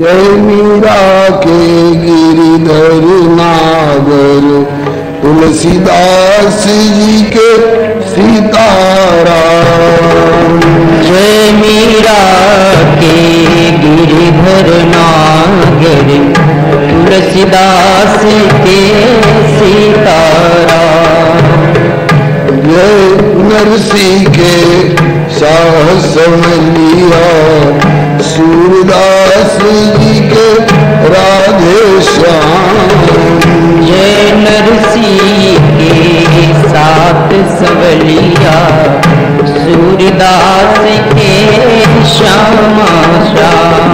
जय मीरा के गिरिधर नागर तुलसीदास जी के सीताराम। जय मीरा के गिरिधर नागर तुलसीदास के सीताराम। जय नरसी के साहस मलिया सूरदास जी के राधे श्याम। जय नरसी के साथ सवलिया सूरदास के श्यामा श्याम।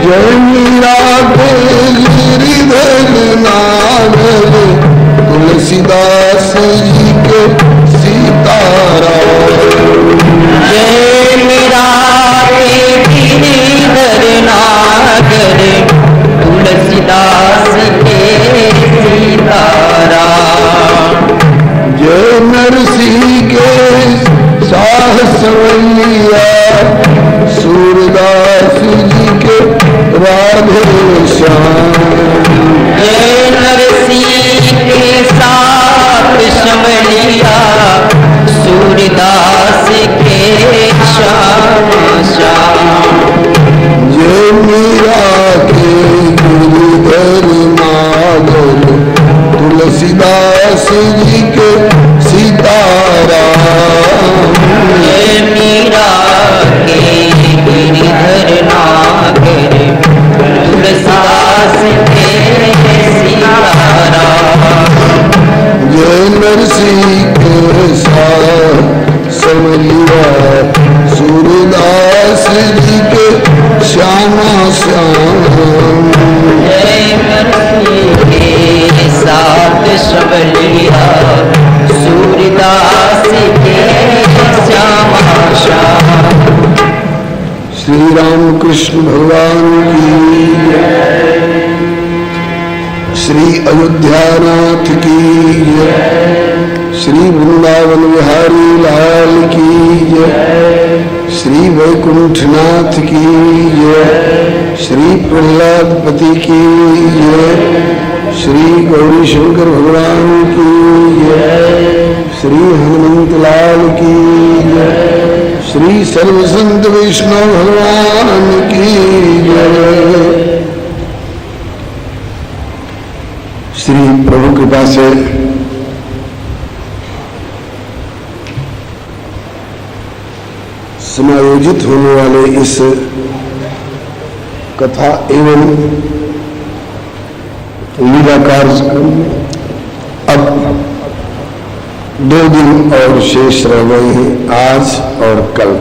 जय मीरा के गिरिधर नागर तुलसीदास जी के सीताराम। जय मीरा के गिरिधर नागर तुलसीदास के सीताराम। जय नरसी के साहस वलिया सूरदास जी के राधे श्याम। जय नरसी के साथ समलिया सूरदास के श्याम श्याम। जय मीरा के गिरिधर नागर तुलसीदास जी के सीताराम। जय मीरा के गिरिधर नागर तुलसीदास के सीताराम। जय नरसी के साथ समलिया सूरदास जी के श्यामा श्याम। जय नरसी के साथ सबलिया सूरदास के श्यामा श्याम। श्री राम कृष्ण भगवान की जय। श्री अयोध्यानाथ की जय। श्री वृंदावन विहारी लाल की जय। श्री वैकुंठनाथ की जय। श्री प्रहलादपति की जय। श्री गौरी शंकर भगवान की जय। श्री हनुमंत लाल की जय। श्री सर्व संत वैष्णव भगवान की जय। श्री प्रभु कृपा से समायोजित होने वाले इस कथा एवं लीला कार्यक्रम में अब 2 दिन और शेष रह गए हैं, आज और कल।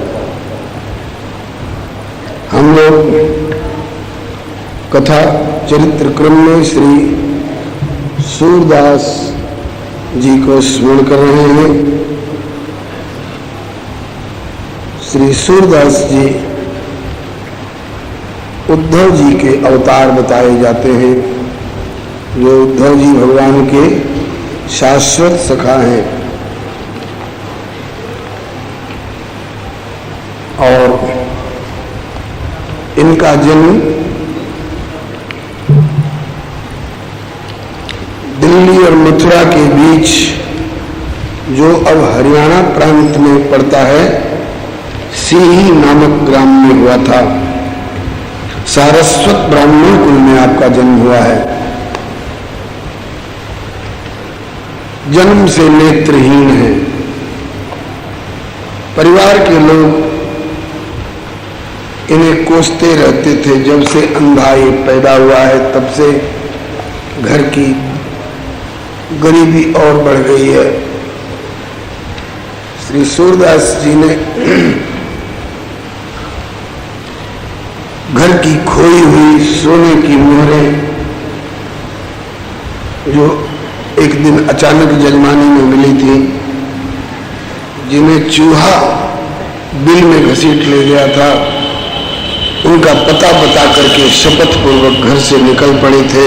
हम लोग कथा चरित्र क्रम में श्री सूरदास जी को स्मरण कर रहे हैं। श्री सूरदास जी उद्धव जी के अवतार बताए जाते हैं, जो उद्धव जी भगवान के शाश्वत सखा हैं और इनका जन्म दिल्ली और मथुरा के बीच, जो अब हरियाणा प्रांत में पड़ता है, सीही नामक ग्राम में हुआ था। सारस्वत ब्राह्मण कुल में आपका जन्म हुआ है। जन्म से नेत्रहीन है। परिवार के लोग इन्हें कोसते रहते थे। जब से अंधा ये पैदा हुआ है तब से घर की गरीबी और बढ़ गई है। श्री सूरदास जी ने घर की खोई हुई सोने की मोहरें, जो एक दिन अचानक जलमाने में मिली थी, जिन्हें चूहा बिल में घसीट ले गया था, उनका पता बता करके शपथ पूर्वक घर से निकल पड़े थे।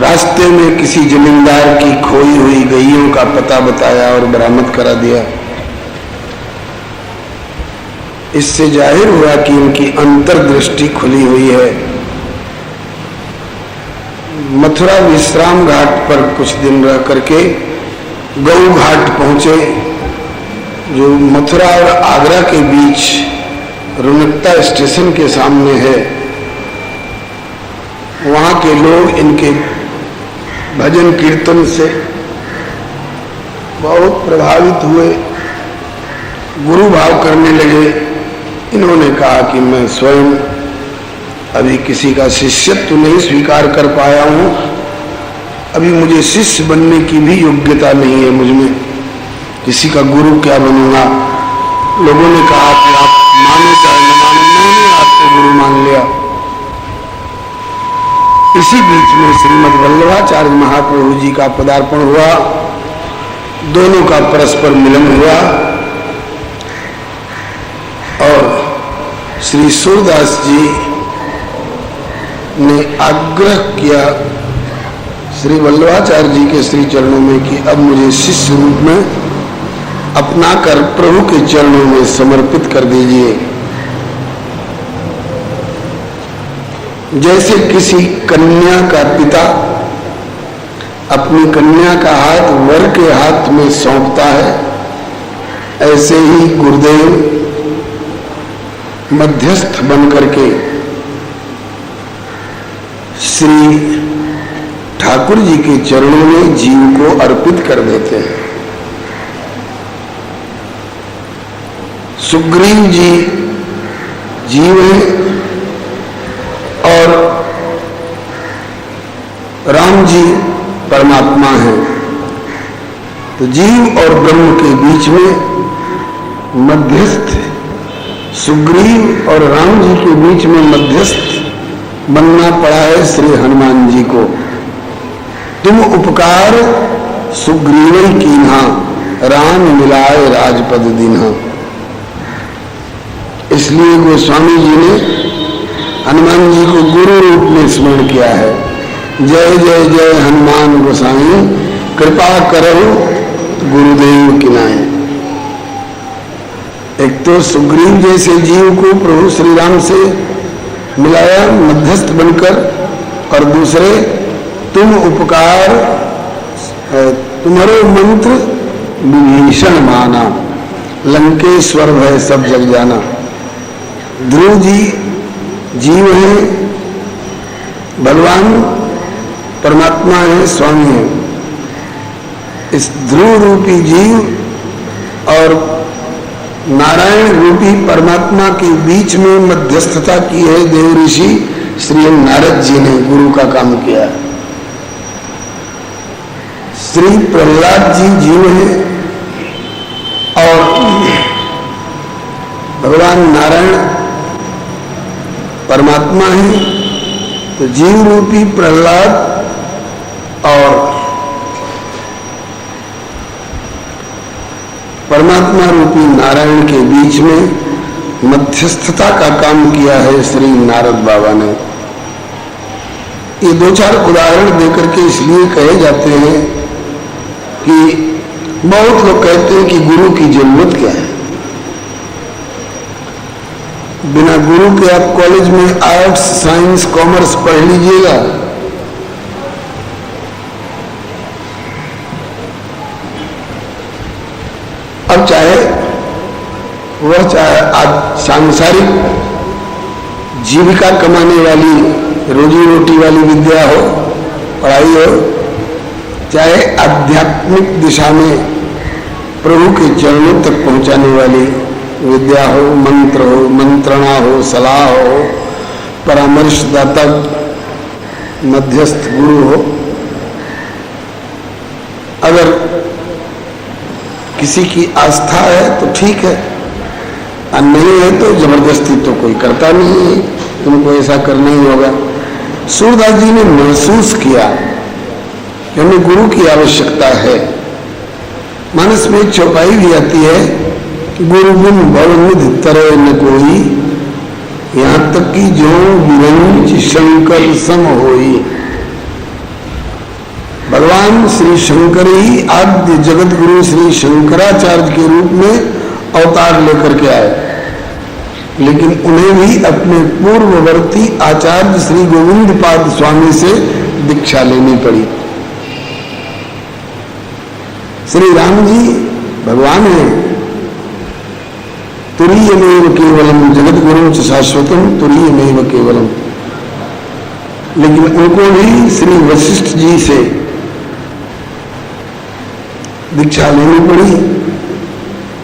रास्ते में किसी जमींदार की खोई हुई गईयों का पता बताया और बरामद करा दिया। इससे जाहिर हुआ कि इनकी अंतर्दृष्टि खुली हुई है। मथुरा विश्राम घाट पर कुछ दिन रह करके गौ घाट पहुंचे, जो मथुरा और आगरा के बीच रुनकता स्टेशन के सामने है। वहां के लोग इनके भजन कीर्तन से बहुत प्रभावित हुए, गुरु भाव करने लगे। इन्होंने कहा कि मैं स्वयं अभी किसी का शिष्यत्व नहीं स्वीकार कर पाया हूं, अभी मुझे शिष्य बनने की भी योग्यता नहीं है मुझ में, किसी का गुरु क्या बनूंगा। लोगों ने कहा कि आप मानो चाहे न मानो, नहीं आपको गुरु मान लिया। इसी बीच में श्रीमद् वल्लभाचार्य महाप्रभु जी का पदार्पण हुआ, दोनों का परस्पर मिलन हुआ और श्री सूरदास जी ने आग्रह किया श्री वल्लभाचार्य जी के श्री चरणों में कि अब मुझे शिष्य रूप में अपनाकर प्रभु के चरणों में समर्पित कर दीजिए। जैसे किसी कन्या का पिता अपनी कन्या का हाथ वर के हाथ में सौंपता है, ऐसे ही गुरुदेव मध्यस्थ बन करके श्री ठाकुर जी के चरणों में जीव को अर्पित कर देते हैं। सुग्रीव जी जीव हैं और राम जी परमात्मा हैं, तो जीव और ब्रह्म के बीच में मध्यस्थ सुग्रीव और राम जी के बीच में मध्यस्थ बनना पड़ा है श्री हनुमान जी को। तुम उपकार सुग्रीव कीन्हा, राम मिलाए राजपद दीन्हा। इसलिए गोस्वामी जी ने हनुमान जी को गुरु रूप में स्मरण किया है। जय जय जय हनुमान गोसाई, कृपा करो गुरुदेव किनाए। एक तो सुग्रीव जैसे जीव को प्रभु श्री राम से मिलाया मध्यस्थ बनकर, और दूसरे तुम उपकार तुम्हारे मंत्र विभीषण माना, लंकेश्वर भय सब जग जाना। ध्रुव जी जीव हैं, भगवान परमात्मा है, स्वामी है। इस ध्रुव रूपी जीव और नारायण रूपी परमात्मा के बीच में मध्यस्थता की है देव ऋषि श्री नारद जी ने, गुरु का काम किया। श्री प्रहलाद जी जीव हैं और भगवान नारायण परमात्मा है, तो जीव रूपी प्रहलाद और परमात्मा रूपी नारायण के बीच में मध्यस्थता का काम किया है श्री नारद बाबा ने। ये दो चार उदाहरण देकर के इसलिए कहे जाते हैं कि बहुत लोग कहते हैं कि गुरु की जरूरत क्या है। बिना गुरु के आप कॉलेज में आर्ट्स साइंस कॉमर्स पढ़ लीजिएगा, अब चाहे आज सांसारिक जीविका कमाने वाली रोजी रोटी वाली विद्या हो, पढ़ाई हो, चाहे आध्यात्मिक दिशा में प्रभु के चरणों तक पहुंचाने वाली विद्या हो, मंत्र हो, मंत्रणा हो, सलाह हो, परामर्शदाता मध्यस्थ गुरु हो, अगर किसी की आस्था है तो ठीक है, और नहीं है तो जबरदस्ती तो कोई करता नहीं है, तुमको ऐसा करना ही होगा। सूरदास जी ने महसूस किया कि हमें गुरु की आवश्यकता है। मानस में चौपाई भी आती है, गुरु बिन भवनिधि तरह न कोई, यहां तक कि जो विरंच शंकर सम होई। भगवान श्री शंकर ही आद्य जगत गुरु श्री शंकराचार्य के रूप में अवतार लेकर के आए। लेकिन उन्हें भी अपने पूर्ववर्ती आचार्य श्री गोविंद पाद स्वामी से दीक्षा लेनी पड़ी। श्री राम जी भगवान है, तुरीयमेव केवलम जगत गुरु च शाश्वतम तुरीयमेव केवलम, लेकिन उनको भी श्री वशिष्ठ जी से दीक्षा लेनी पड़ी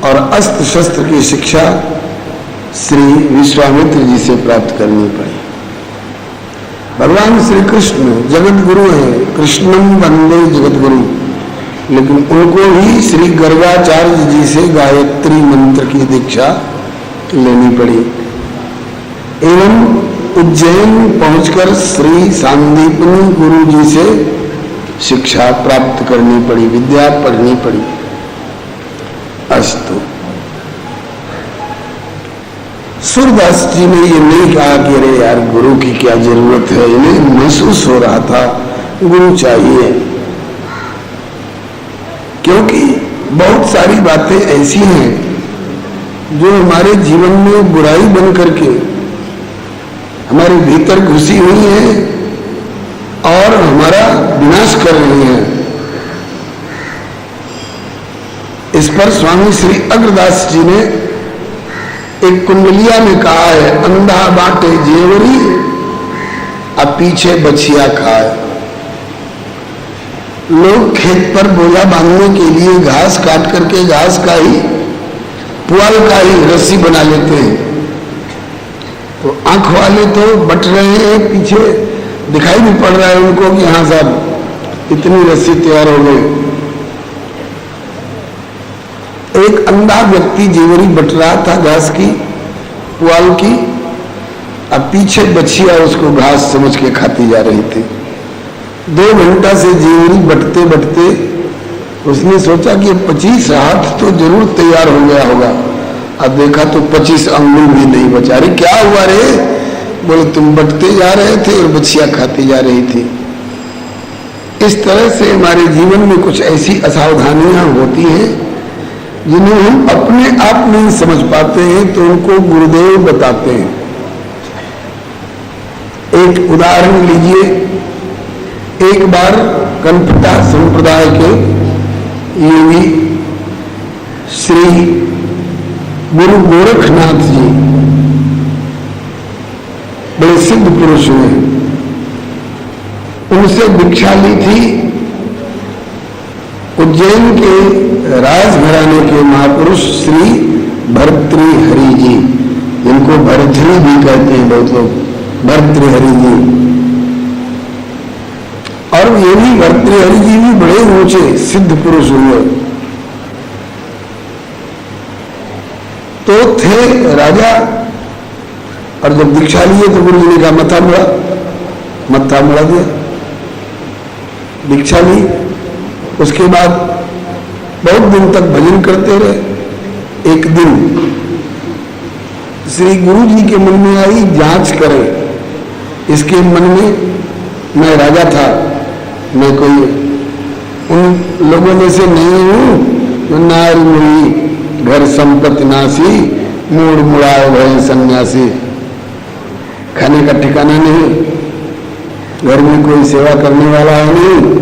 और अस्त्र शस्त्र की शिक्षा श्री विश्वामित्र जी से प्राप्त करनी पड़ी। भगवान श्री कृष्ण जगत गुरु हैं, कृष्णम वंदे जगत गुरु, लेकिन उनको भी श्री गर्गाचार्य जी से गायत्री मंत्र की दीक्षा लेनी पड़ी। एवं उज्जैन पहुंचकर श्री सांदीपनी गुरु जी से शिक्षा प्राप्त करनी पड़ी, विद्या पढ़नी पड़ी। अस्तु। सूरदास जी ने ये नहीं कहा कि अरे यार गुरु की क्या जरूरत है, इन्हें महसूस हो रहा था गुरु चाहिए, क्योंकि बहुत सारी बातें ऐसी हैं जो हमारे जीवन में बुराई बन करके हमारे भीतर घुसी हुई है और हमारा विनाश कर रही है। इस पर स्वामी श्री अग्रदास जी ने एक कुंडलिया में कहा है, अंधा बाटे जेवरी अब पीछे बछिया खाए। लोग खेत पर बोझा बांधने के लिए घास काट करके घास का ही पुआल का ही रस्सी बना लेते हैं, तो आंख वाले तो बट रहे हैं, पीछे दिखाई भी पड़ रहा है उनको कि हाँ साहब इतनी रस्सी तैयार हो गई। एक अंधा व्यक्ति जेवरी बट रहा था घास की पुआल की, अब पीछे बछिया उसको घास समझ के खाती जा रही थी। 2 घंटा से जेवरी बटते बटते उसने सोचा कि 25 हाथ तो जरूर तैयार हो गया होगा, अब देखा तो 25 अंगुल भी नहीं बचा। अरे क्या हुआ रे? बोले तुम बटते जा रहे थे और बछिया खाती जा रही थी। इस तरह से हमारे जीवन में कुछ ऐसी असावधानियां होती हैं जिन्हें हम अपने आप नहीं समझ पाते हैं, तो उनको गुरुदेव बताते हैं। एक उदाहरण लीजिए, एक बार कनपटा संप्रदाय के योगी श्री गुरु गोरखनाथ जी बड़े सिद्ध पुरुष हुए, उनसे दीक्षा ली थी उज्जैन के राजघराने के महापुरुष श्री भर्तृहरि जी, जिनको भर्तृ भी कहते हैं बहुत लोग, भर्तृहरि जी। और ये भी भर्तृहरि जी भी बड़े ऊंचे सिद्ध पुरुष हुए, तो थे राजा। और जब दीक्षा लिए तो गुरु जी ने कहा मत्था मुड़ा, मत्था मुड़ा दिया, दीक्षा ली। उसके बाद बहुत दिन तक भजन करते रहे। एक दिन श्री गुरु जी के मन में आई जांच करें, इसके मन में मैं राजा था, मैं कोई उन लोगों में से नहीं हूं जो नारी मुड़ी घर संपत्ति नासी मूड मुड़ाए भय सन्यासी। खाने का ठिकाना नहीं, घर में कोई सेवा करने वाला है नहीं,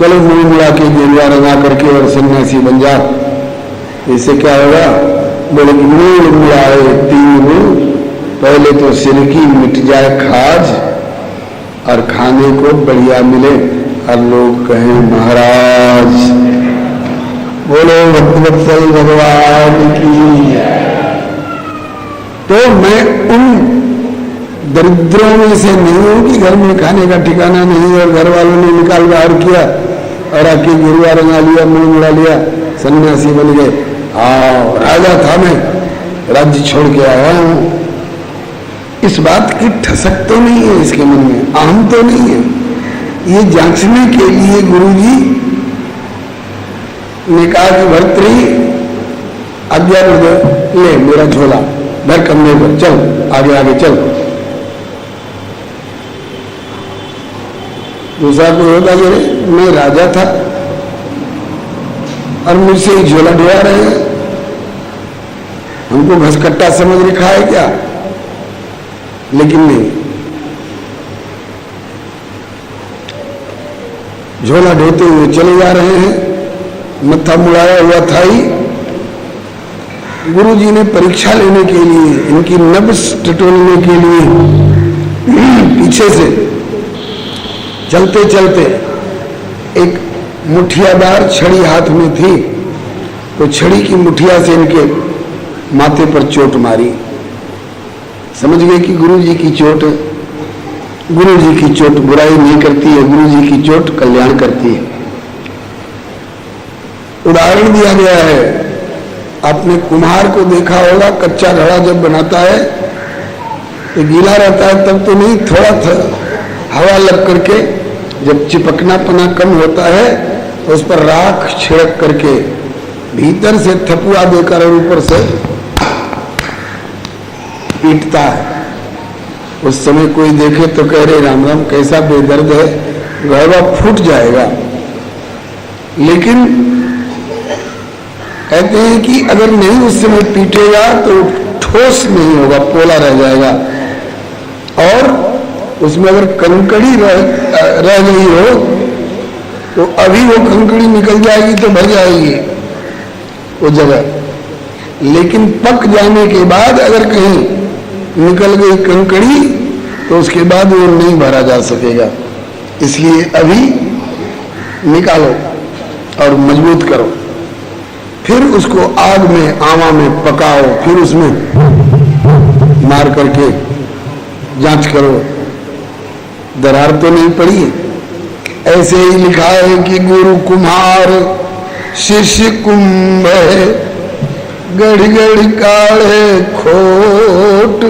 चलो मुंह मुड़ा के गेरुआ रंगा करके और सन्यासी बन जा। इससे क्या होगा? बोले कि मूड मुड़ाए तीन, पहले तो सिर की मिट जाए खाज और खाने को बढ़िया मिले और लोग कहें महाराज। बोलो भक्तवत्सल भगवान की। तो मैं उन दरिद्रों में से नहीं हूं कि घर में खाने का ठिकाना नहीं और घर वालों ने निकाल बाहर किया और आके गिरुआ रंगा लिया, मुंह मुड़ा लिया, सन्यासी बन गए। राजा था मैं, राज्य छोड़ के आया हूं। इस बात की ठसक तो नहीं है इसके मन में, अहम तो नहीं है। ये जांचने के लिए गुरुजी ने कहा कि भर्तृ आज्ञा दे, ले मेरा झोला भर कमरे पर, चल आगे आगे चल। दूसरा कोई होता ये मैं राजा था और मुझसे ही झोला ढोया रहे हैं। हमको घसकट्टा समझ रखा है क्या? लेकिन नहीं, झोला ढोते हुए चले जा रहे हैं, मत्था मुड़ाया हुआ था ही। गुरु जी ने परीक्षा लेने के लिए, इनकी नब्ज टटोलने के लिए पीछे से चलते चलते एक मुठियादार छड़ी हाथ में थी, तो छड़ी की मुठिया से इनके माथे पर चोट मारी। समझ गए कि गुरु जी की चोट, गुरु जी की चोट बुराई नहीं करती है, गुरु जी की चोट कल्याण करती है। उदाहरण दिया गया है, आपने कुम्हार को देखा होगा, कच्चा घड़ा जब बनाता है तो गीला रहता है तब तो नहीं, थोड़ा हवा लग करके जब चिपकनापना कम होता है तो उस पर राख छिड़क करके भीतर से थपुआ देकर और ऊपर से पीटता है। उस समय कोई देखे तो कह रहे राम राम कैसा बेदर्द है, गड़बा फूट जाएगा। लेकिन कहते हैं कि अगर नहीं उस समय पीटेगा तो ठोस नहीं होगा, पोला रह जाएगा। और उसमें अगर कंकड़ी रह गई हो तो अभी वो कंकड़ी निकल जाएगी तो भर जाएगी वो जगह। लेकिन पक जाने के बाद अगर कहीं निकल गई कंकड़ी तो उसके बाद वो नहीं भरा जा सकेगा। इसलिए अभी निकालो और मजबूत करो, फिर उसको आग में आवा में पकाओ, फिर उसमें मार करके जांच करो दरार तो नहीं पड़ी। ऐसे ही लिखा है कि गुरु कुम्हार शिष्य कुंभ है, गढ़ गढ़ काढ़े खोट,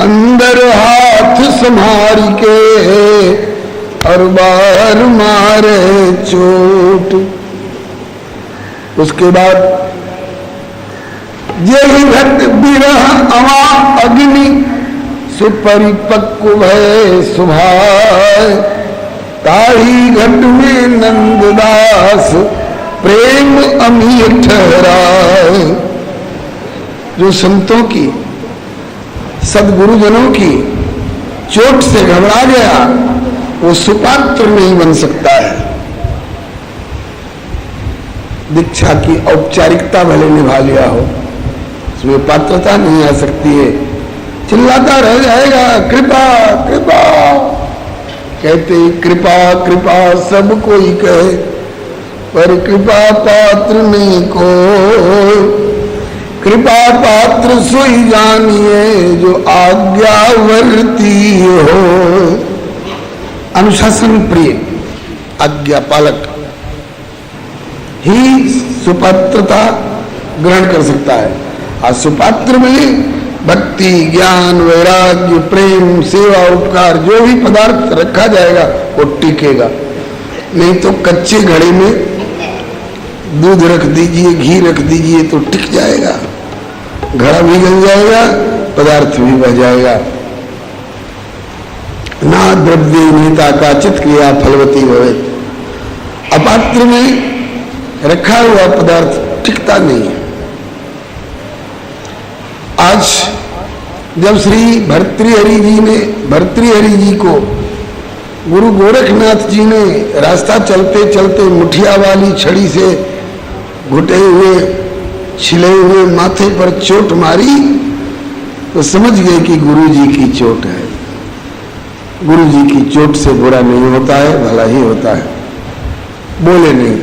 अंदर हाथ संभार के और बाहर मारे चोट। उसके बाद यही घट बिरह अवा अग्नि सुपरिपक्व भय सुभाय, ताही घट में नंददास प्रेम अमीर ठहराए। जो संतों की, सदगुरुजनों की चोट से घबरा गया वो सुपात्र नहीं बन सकता है। दीक्षा की औपचारिकता भले निभा लिया हो, उसमें पात्रता नहीं आ सकती है, चिल्लाता रह जाएगा कृपा कृपा। कहते कृपा कृपा सब कोई कहे, पर कृपा पात्र नहीं को। कृपा पात्र सोई जानिए जो आज्ञावर्ती हो। अनुशासन प्रिय आज्ञा पालक ही सुपात्रता ग्रहण कर सकता है। और सुपात्र में भक्ति, ज्ञान, वैराग्य, प्रेम, सेवा, उपकार जो भी पदार्थ रखा जाएगा वो टिकेगा। नहीं तो कच्चे घड़े में दूध रख दीजिए, घी रख दीजिए तो टिक जाएगा, घड़ा भी गल जाएगा, पदार्थ भी बह जाएगा। ना द्रव्य नेता का चित क्रिया फलवती भवे। अपात्र में रखा हुआ पदार्थ टिकता नहीं है। आज जब श्री भर्तृहरि जी को गुरु गोरखनाथ जी ने रास्ता चलते चलते मुठिया वाली छड़ी से घुटे हुए छिले हुए माथे पर चोट मारी तो समझ गए कि गुरु जी की चोट है। गुरु जी की चोट से बुरा नहीं होता है, भला ही होता है। बोले नहीं,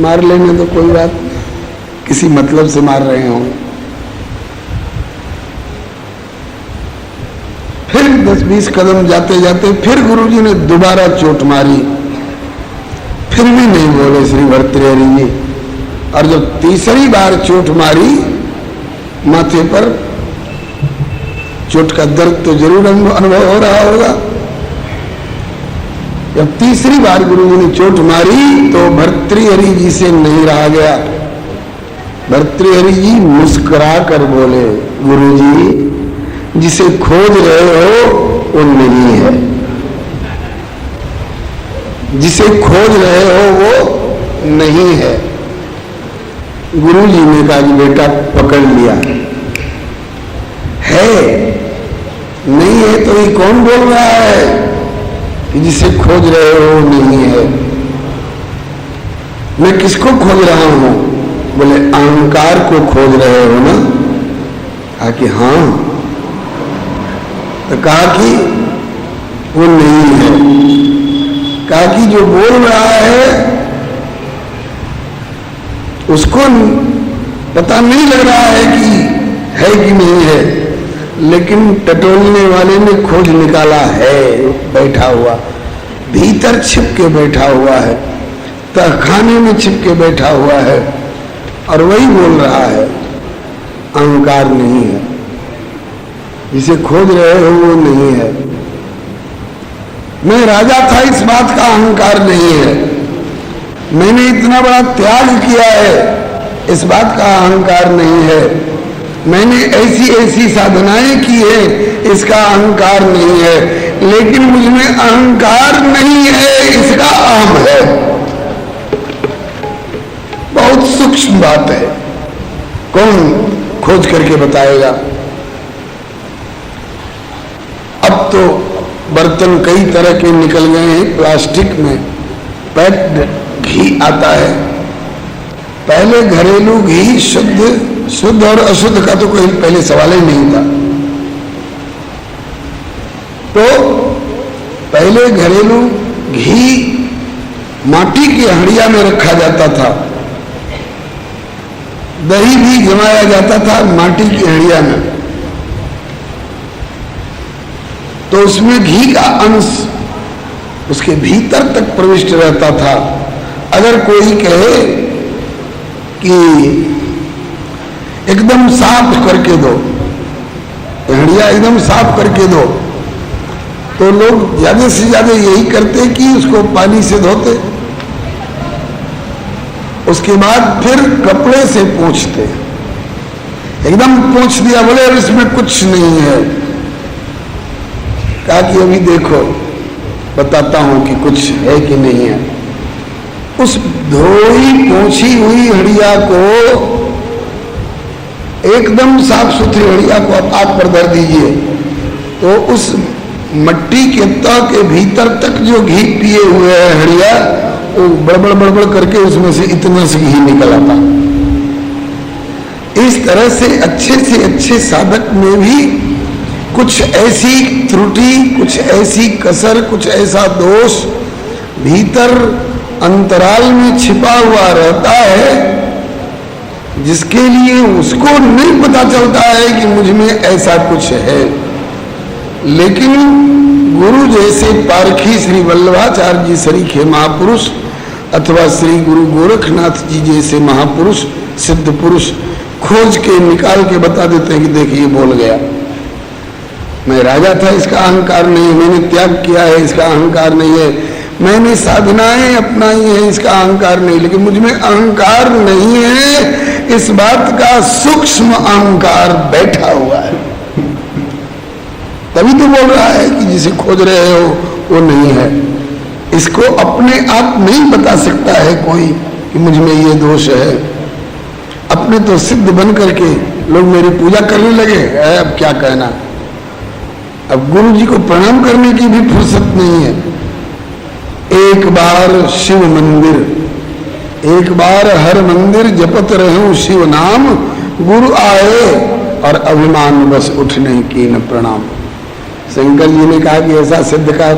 मार लेने तो कोई बात नहीं, किसी मतलब से मार रहे हों। फिर 10-20 कदम जाते जाते फिर गुरुजी ने दोबारा चोट मारी, फिर भी नहीं बोले श्री भर्तृहरि जी। और जब तीसरी बार चोट मारी माथे पर, चोट का दर्द तो जरूर अनुभव हो रहा होगा। जब तीसरी बार गुरुजी ने चोट मारी तो भर्तृहरि जी से नहीं रहा गया। भर्तृहरि जी मुस्कुरा कर बोले, गुरुजी जिसे खोज रहे हो वो नहीं है, जिसे खोज रहे हो वो नहीं है। गुरु जी ने कहा कि बेटा पकड़ लिया है, नहीं है तो ये कौन बोल रहा है कि जिसे खोज रहे हो नहीं है? मैं किसको खोज रहा हूं? बोले अहंकार को खोज रहे हो ना? कहा कि हाँ। तो कहा कि वो नहीं है। कहा कि जो बोल रहा है उसको पता नहीं लग रहा है कि नहीं है, लेकिन टटोलने वाले ने खोज निकाला है, बैठा हुआ भीतर छिप के बैठा हुआ है, तहखाने में छिप के बैठा हुआ है और वही बोल रहा है। अहंकार नहीं है, जिसे खोज रहे हो वो नहीं है। मैं राजा था इस बात का अहंकार नहीं है, मैंने इतना बड़ा त्याग किया है इस बात का अहंकार नहीं है, मैंने ऐसी ऐसी साधनाएं की है इसका अहंकार नहीं है, लेकिन मुझमें अहंकार नहीं है इसका अहम है। बहुत सूक्ष्म बात है, कौन खोज करके बताएगा? अब तो बर्तन कई तरह के निकल गए हैं, प्लास्टिक में पैक्ड घी आता है। पहले घरेलू घी शुद्ध और अशुद्ध का तो कोई पहले सवाल ही नहीं था। तो पहले घरेलू घी माटी की हंडिया में रखा जाता था, दही भी जमाया जाता था माटी की हंडिया में, तो उसमें घी का अंश उसके भीतर तक प्रविष्ट रहता था। अगर कोई कहे कि एकदम साफ करके दो, हंडिया एकदम साफ करके दो, तो लोग ज्यादा से ज्यादा यही करते कि उसको पानी से धोते, उसके बाद फिर कपड़े से पोंछते। एकदम पोंछ दिया, बोले अब इसमें कुछ नहीं है। कहा कि अभी देखो बताता हूं कि कुछ है कि नहीं है। उस धोई पोंछी हुई हंडिया को, एकदम साफ सुथरी हंडिया को आप आग पर धर दीजिए, तो उस मट्टी के तह के भीतर तक जो घी पिए हुए है हंडिया, वो बड़बड़ बड़बड़ करके उसमें से इतना से घी निकल आता। इस तरह से अच्छे साधक में भी कुछ ऐसी त्रुटि, कुछ ऐसी कसर, कुछ ऐसा दोष भीतर अंतराल में छिपा हुआ रहता है, जिसके लिए उसको नहीं पता चलता है कि मुझ में ऐसा कुछ है। लेकिन गुरु जैसे पारखी श्री वल्लभाचार्य जी सरीखे महापुरुष, अथवा श्री गुरु गोरखनाथ जी जैसे महापुरुष, सिद्ध पुरुष खोज के निकाल के बता देते हैं कि देखिए बोल गया, मैं राजा था इसका अहंकार नहीं है, मैंने त्याग किया है इसका अहंकार नहीं है, मैंने साधनाएं अपनाई है इसका अहंकार नहीं, लेकिन मुझमें अहंकार नहीं है इस बात का सूक्ष्म अहंकार बैठा हुआ है। तभी तो बोल रहा है कि जिसे खोज रहे हो वो नहीं है। इसको अपने आप नहीं बता सकता है कोई कि मुझ में ये दोष है। अपने तो सिद्ध बन करके लोग मेरी पूजा करने लगे, अब क्या कहना। अब गुरु जी को प्रणाम करने की भी फुर्सत नहीं है। एक बार शिव मंदिर, एक बार हर मंदिर जपत रहूं शिव नाम, गुरु आए और अभिमान बस उठ नहीं की न प्रणाम। शंकर जी ने कहा कि ऐसा सिद्ध का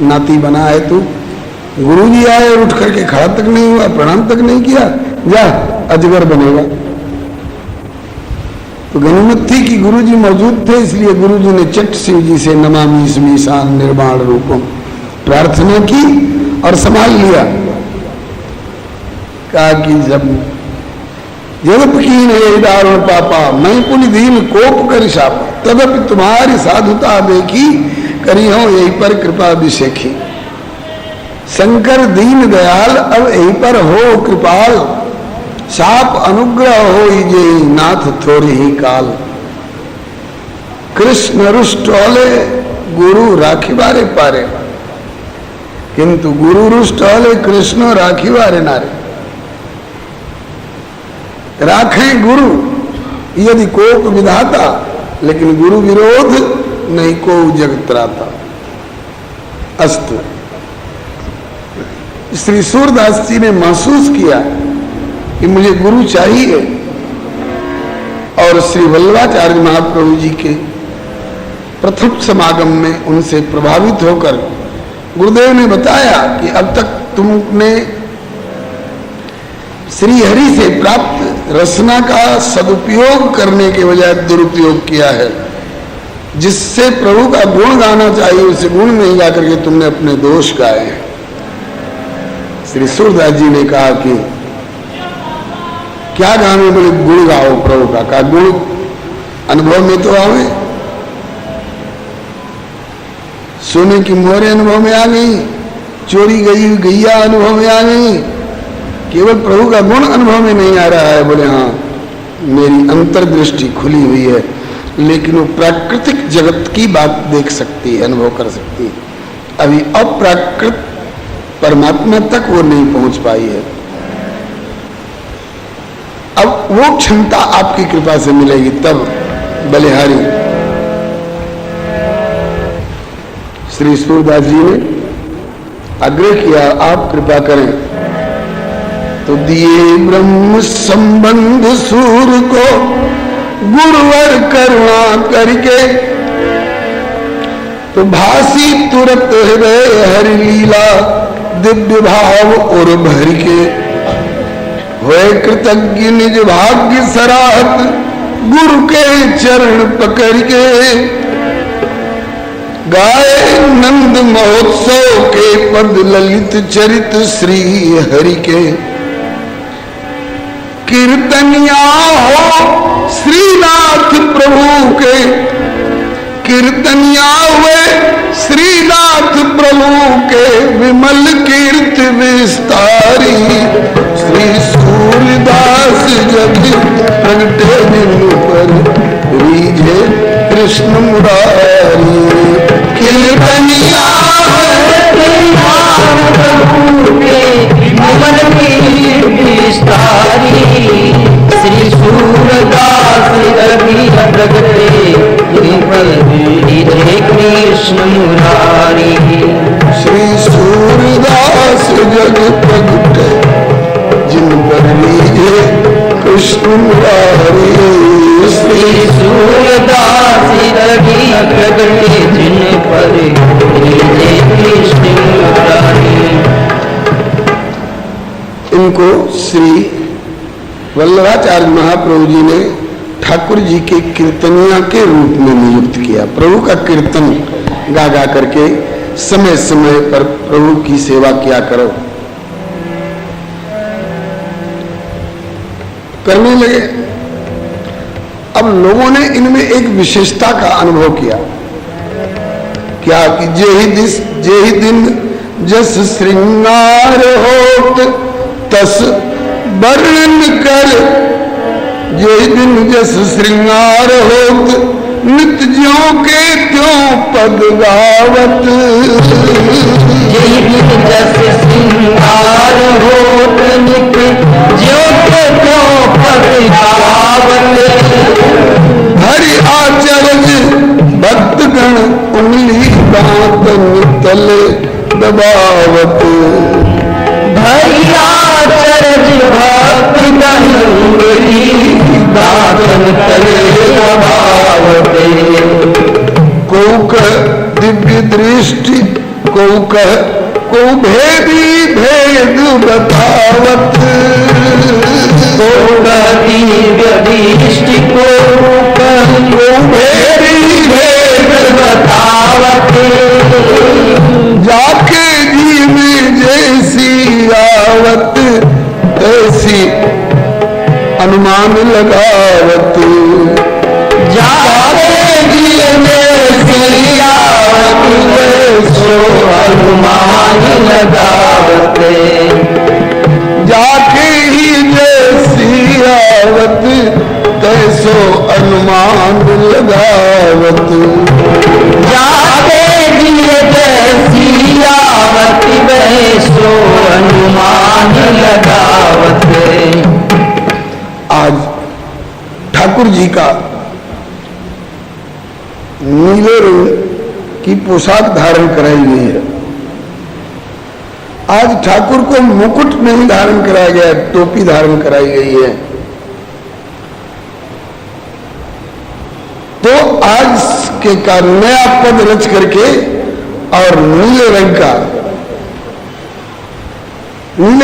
नाती बना है तू, गुरु जी आए और उठ करके खड़ा तक नहीं हुआ, प्रणाम तक नहीं किया, जा अजगर बनेगा। तो गनीमत थी कि गुरु जी मौजूद थे, इसलिए गुरु जी ने चट शिव जी से नमामि स्मीशान निर्माण रूपम प्रार्थना की और संभाल लिया। कहा कि जब की दारुण पापा मैं पुनि दीन कोप कर शाप, तदपि तुम्हारी साधुता देखी करी हो यही पर कृपा अभिषेखी। शंकर दीन दयाल अब यही पर हो कृपाल, शाप अनुग्रह हो जे नाथ थोड़ी ही काल। कृष्ण रुष्ट होले गुरु राखी बारे पारे, किंतु गुरु रुष्ट होले कृष्ण राखी बारे नारे। राखें गुरु यदि कोप विधाता, लेकिन गुरु विरोध नहीं को जगत त्राता। अस्तु। श्री सूरदास जी ने महसूस किया कि मुझे गुरु चाहिए, और श्री वल्लभाचार्य महाप्रभु जी के प्रथम समागम में उनसे प्रभावित होकर गुरुदेव ने बताया कि अब तक तुमने श्री हरि से प्राप्त रसना का सदुपयोग करने के बजाय दुरुपयोग किया है। जिससे प्रभु का गुण गाना चाहिए उसे गुण नहीं गा करके तुमने अपने दोष गाए हैं। श्री सूरदास जी ने कहा कि क्या गाने, बोले गुण गाओ प्रभु का गुण अनुभव में तो आवे। सोने की मोहरें अनुभव में आ गई, चोरी गई गैया अनुभव में आ गई, केवल प्रभु का गुण अनुभव में नहीं आ रहा है। बोले हाँ, मेरी अंतर्दृष्टि खुली हुई है, लेकिन वो प्राकृतिक जगत की बात देख सकती है, अनुभव कर सकती है। अभी अप्राकृत परमात्मा तक वो नहीं पहुंच पाई है। अब वो क्षमता आपकी कृपा से मिलेगी तब। बलिहारी श्री सूरदास जी ने आग्रह किया, आप कृपा करें। तो दिए ब्रह्म संबंध सूर को गुरुवर करुणा करके, तो भासी तुरंत हृदय हरि लीला दिव्य भाव और भर के। होए कृतज्ञ निज भाग्य सराहत गुरु के चरण पकड़ के। गाए नंद महोत्सव के पद ललित चरित श्री हरि के। कीर्तनिया हो श्रीनाथ प्रभु के, कीर्तनिया हुए श्रीनाथ प्रभु के। विमल कीर्ति विस्तारी श्री सूरदास जग प्रगटे दिन पर रीझे कृष्ण मुरारी। कीर्तनिया विमल कीर्ति विस्तारी श्री सूरदास जग प्रगटे दिन पर रीझे कृष्ण मुरारी। श्री सूरदास जग प्रगटे जिन पर रीझे कृष्ण मुरारी। श्री सूरदास जग प्रगटे जिन पर रीझे कृष्ण मुरारी। इनको श्री वल्लभाचार्य महाप्रभु जी ने ठाकुर जी के कीर्तनिया के रूप में नियुक्त किया। प्रभु का कीर्तन गा गा करके समय समय पर प्रभु की सेवा किया करो। करने लगे। अब लोगों ने इनमें एक विशेषता का अनुभव किया। क्या कि जेहि दिन जस श्रृंगार होत तस वर्णन कर। जेहि दिन जस श्रृंगार होत नित ज्यों के त्यों पद गावत। जेहि दिन जस श्रृंगार होत नित ज्यों के त्यों पद गावत। हरि आचरज भक्तगण उंगली दांतन तले दबावत। हरि आचरज भक्तगण उंगली दांतन तले दबावत। को कह दिव्य दृष्टि को कह को भेदी भेद बतावत। को दिव्य दृष्टि को भेदी भेद बतावत। जाके जी में जैसी आवत ऐसी अनुमान लगावत। जाके जी में सी आवत सो अनुमान लगावत। जाके ही जैसी आवत तैसो अनुमान लगावत। जाके जी जैसी आवत सो अनुमान लगावत। आज ठाकुर जी का नीले रंग की पोशाक धारण कराई गई है। आज ठाकुर को मुकुट नहीं धारण कराया गया, टोपी धारण कराई गई है। तो आज के का नया पद रच करके और नीले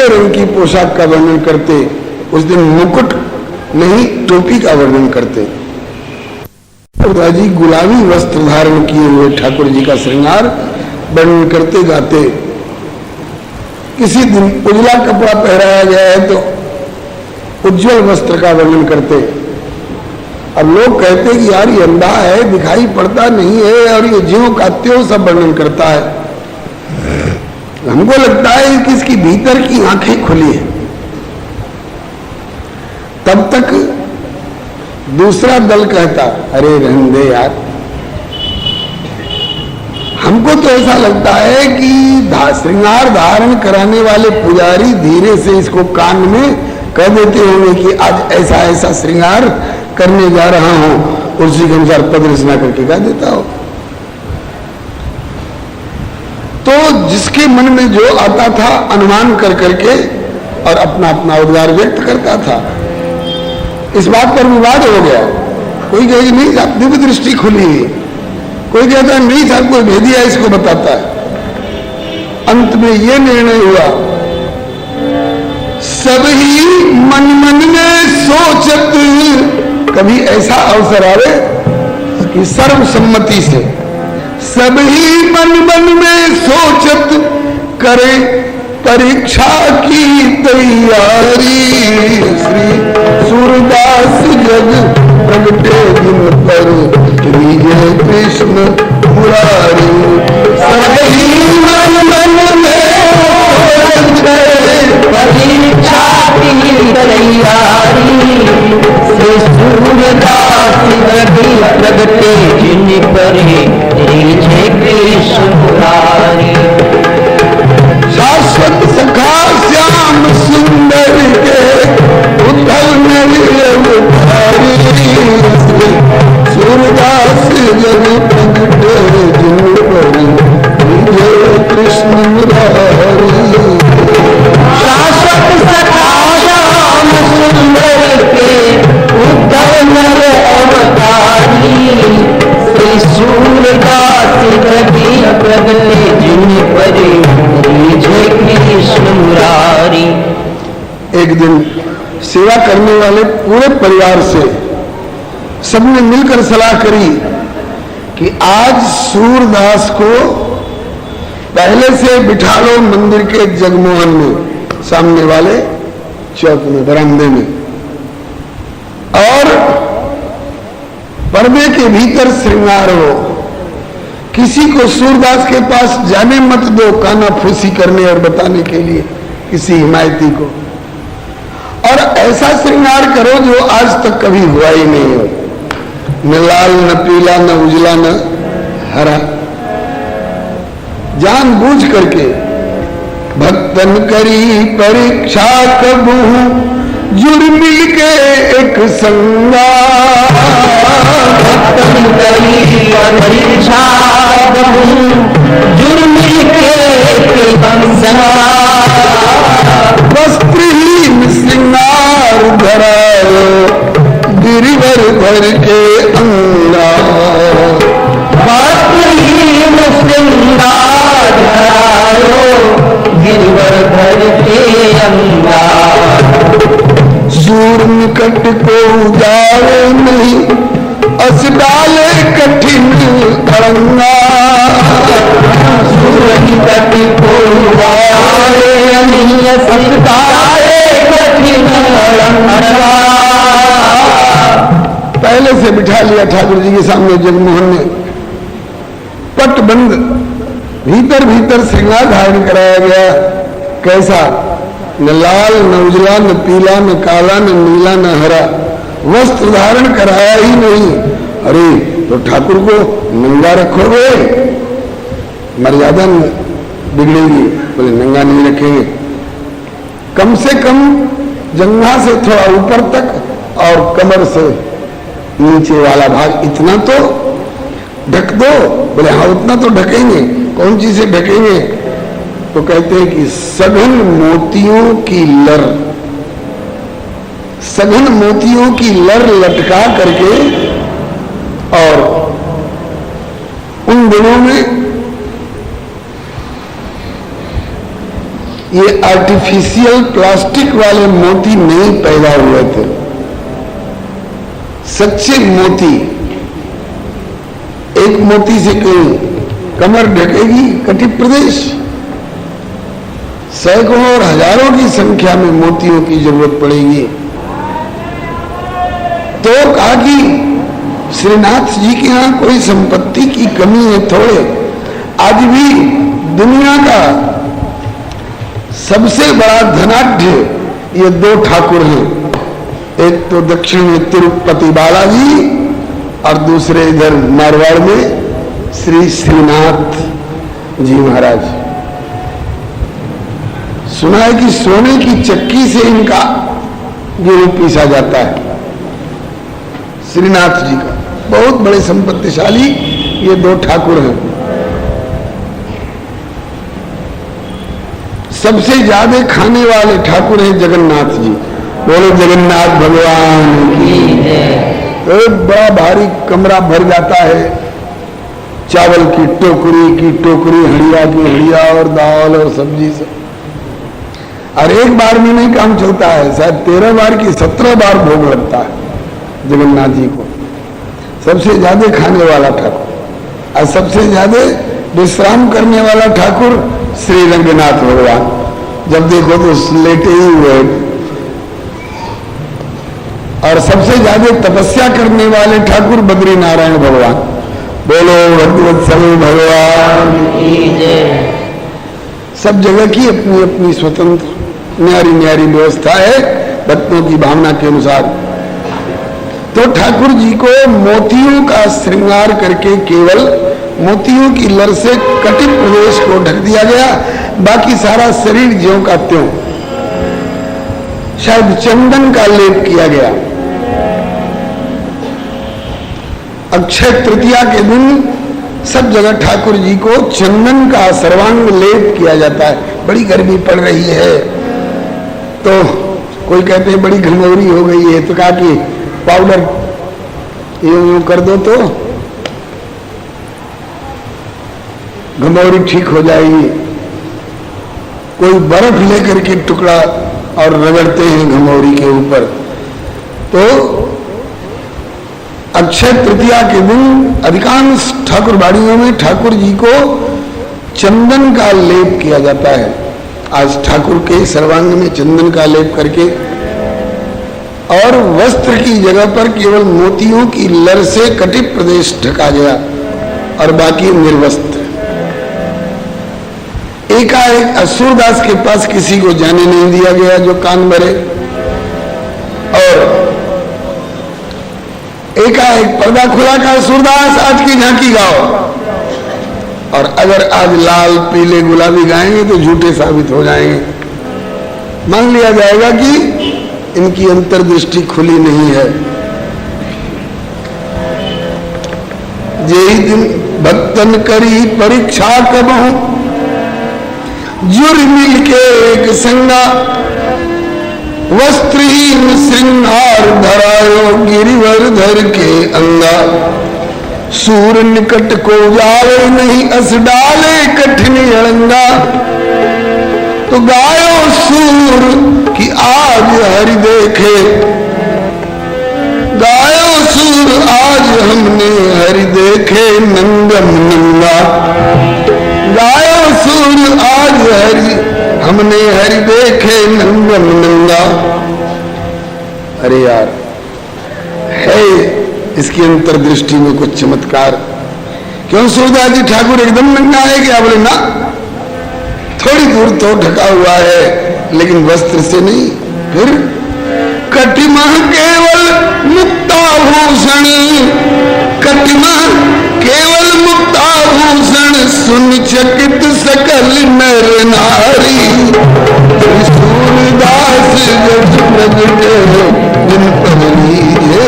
रंग की पोशाक का वर्णन करते, उस दिन मुकुट नहीं टोपी का वर्णन करते। जी गुलाबी वस्त्र धारण किए हुए ठाकुर जी का श्रृंगार वर्णन करते जाते। किसी दिन उजला कपड़ा पहराया गया है तो उज्जवल वस्त्र का वर्णन करते। अब लोग कहते कि यार ये अंधा है, दिखाई पड़ता नहीं है और ये ज्यों का त्यों सब वर्णन करता है। हमको लगता है कि इसकी भीतर की आंखें खुली है। तब तक दूसरा दल कहता अरे रहने दे यार। हमको तो ऐसा लगता है कि श्रृंगार धारण कराने वाले पुजारी धीरे से इसको कान में कह देते होंगे कि आज ऐसा ऐसा श्रृंगार करने जा रहा हूं, उसी के अनुसार पद रचना करके कह देता हो। तो जिसके मन में जो आता था अनुमान कर करके और अपना अपना उद्गार व्यक्त करता था। इस बात पर विवाद हो गया। कोई कहे नहीं साहब दिव्य दृष्टि खुली है, कोई कहता है नहीं साहब कोई भेदिया इसको बताता है। अंत में यह निर्णय हुआ सभी मन में सोचत, कभी ऐसा अवसर आवे कि सर्वसम्मति से सभी मन में सोचत करे परीक्षा की तैयारी। श्री सूरदास जग प्रगटे दिन पर विजय कृष्ण मुरारी। सभी मन में परीक्षा की तैयारी। श्री सूरदास जग प्रगटे दिन पर विजय कृष्ण मुरारी। शाश्वत सखा श्याम सुंदर के उद्धव सूरदास जग प्रगटे जिन पर विजय कृष्ण मुरारी। शाश्वत सखा श्याम सुंदर के उद्धव अवतारी। श्री सूरदास जग प्रगटे जिन पर विजय कृष्ण मुरारी। एक दिन सेवा करने वाले पूरे परिवार से सबने मिलकर सलाह करी कि आज सूरदास को पहले से बिठा लो मंदिर के जगमोहन में, सामने वाले चौक में, बरामदे में, और पर्दे के भीतर श्रृंगार हो। किसी को सूरदास के पास जाने मत दो कानाफूसी करने और बताने के लिए किसी हिमायती को। और ऐसा श्रृंगार करो जो आज तक कभी हुआ ही नहीं हो, न लाल न पीला न उजला न हरा। जानबूझ करके भक्तन करी परीक्षा कबू जुड़ मिल के एक संगा। भक्तन करी परीक्षा कबू जुड़ मिल के एक संगा। वस्त्रहीन श्रृंगार धरायो गिरिवर भर के अंगा। वस्त्रहीन श्रृंगार धरायो गिरिवर भर के अंगा। सूर निकट को जावे नहीं अस डाले कठिन अड़ंगा। सूर निकट को जावे नहीं अस डाले कठिन अड़ंगा। पहले से बिठा लिया ठाकुर जी के सामने जगमोहन ने, पट बंद, भीतर भीतर श्रृंगार धारण कराया गया। कैसा? न लाल न उजला न पीला न काला न नीला न हरा, वस्त्र धारण कराया ही नहीं। अरे तो ठाकुर को नंगा रखोगे, मर्यादा बिगड़ेगी। बोले नंगा नहीं रखेंगे, कम से कम जंघा से थोड़ा ऊपर तक और कमर से नीचे वाला भाग इतना तो ढक दो। बोले हाँ उतना तो ढकेंगे। कौन चीज से ढकेंगे? तो कहते हैं कि सघन मोतियों की लर, सघन मोतियों की लर लटका करके, और उन दिनों में ये आर्टिफिशियल प्लास्टिक वाले मोती नहीं पैदा हुए थे। सच्चे मोती, एक मोती से कहीं कमर ढकेगी कटिप प्रदेश, सैकड़ों और हजारों की संख्या में मोतियों की जरूरत पड़ेगी। तो कहा कि श्रीनाथ जी के यहां कोई संपत्ति की कमी है थोड़े। आज भी दुनिया का सबसे बड़ा धनाढ्य ये दो ठाकुर हैं। एक तो दक्षिण में तिरुपति बालाजी और दूसरे इधर मारवाड़ में श्री श्रीनाथ जी महाराज। सुना है कि सोने की चक्की से इनका गेहूं पीसा जाता है। श्रीनाथ जी का बहुत बड़े संपत्तिशाली ये दो ठाकुर हैं। सबसे ज्यादा खाने वाले ठाकुर हैं जगन्नाथ जी। बोलो जगन्नाथ भगवान की। तो बड़ा भारी कमरा भर जाता है, चावल की टोकरी हड़िया की हड़िया और दाल और सब्जी से। और एक बार में नहीं काम चलता है, शायद 13 बार की 17 बार भोग लगता है जगन्नाथ जी को। सबसे ज्यादा खाने वाला ठाकुर और सबसे ज्यादा विश्राम करने वाला ठाकुर श्री रंगनाथ भगवान। जब देखो तो लेटे ही हुए। और सबसे ज्यादा तपस्या करने वाले ठाकुर बद्री नारायण भगवान। बोलो भगवत्सल भगवान की जय। सब जगह की अपनी अपनी स्वतंत्र न्यारी न्यारी व्यवस्था है भक्तों की भावना के अनुसार। तो ठाकुर जी को मोतियों का श्रृंगार करके केवल मोतियों की लर से कटिप प्रदेश को ढक दिया गया, बाकी सारा शरीर ज्यों का त्यों। शायद चंदन का लेप किया गया। अक्षय तृतीया के दिन सब जगह ठाकुर जी को चंदन का सर्वांग लेप किया जाता है। बड़ी गर्मी पड़ रही है तो कोई कहते हैं बड़ी घमौरी हो गई है, तो कहा कि पाउडर यूं कर दो तो घमौरी ठीक हो जाएगी। कोई बर्फ लेकर के टुकड़ा और रगड़ते हैं घमौरी के ऊपर। तो अक्षय तृतीया के दिन अधिकांश ठाकुरबाड़ियों में ठाकुर जी को चंदन का लेप किया जाता है। आज ठाकुर के सर्वांग में चंदन का लेप करके और वस्त्र की जगह पर केवल मोतियों की लर से कटिप प्रदेश ढका गया और बाकी निर्वस्त्र। एकाएक असुरदास के पास किसी को जाने नहीं दिया गया जो कान भरे, और एकाएक पर्दा खुला का असुरदास आज की झांकी गाओ। और अगर आज लाल पीले गुलाबी गाएंगे तो झूठे साबित हो जाएंगे। मान लिया जाएगा कि इनकी अंतर्दृष्टि खुली नहीं है। यही दिन भक्तन करी परीक्षा कबहू, जुर मिल के एक संगा, वस्त्रहीन श्रृंगार धरायो गिरिवर धर के अंगा। सूर निकट को जावे नहीं अस डाले कठिन अड़ंगा। तो गायो सूर कि आज हरि देखे, गायो सूर आज हमने हरि देखे नंगम नंगा। गायो सूर आज हरि हमने हरि देखे नंगम नंगा। अरे यार, है इसकी अंतर्दृष्टि में कुछ चमत्कार। क्यों सूरदास जी ठाकुर एकदम नंगा है क्या? बोले ना, थोड़ी दूर तो ढका हुआ है लेकिन वस्त्र से नहीं। फिर कटिमा केवल मुक्ताभूषण, कटिमा केवल मुक्ताभूषण, सुन चकित सकल नर नारी। सूरदास प्रगटे जिन पर लीजे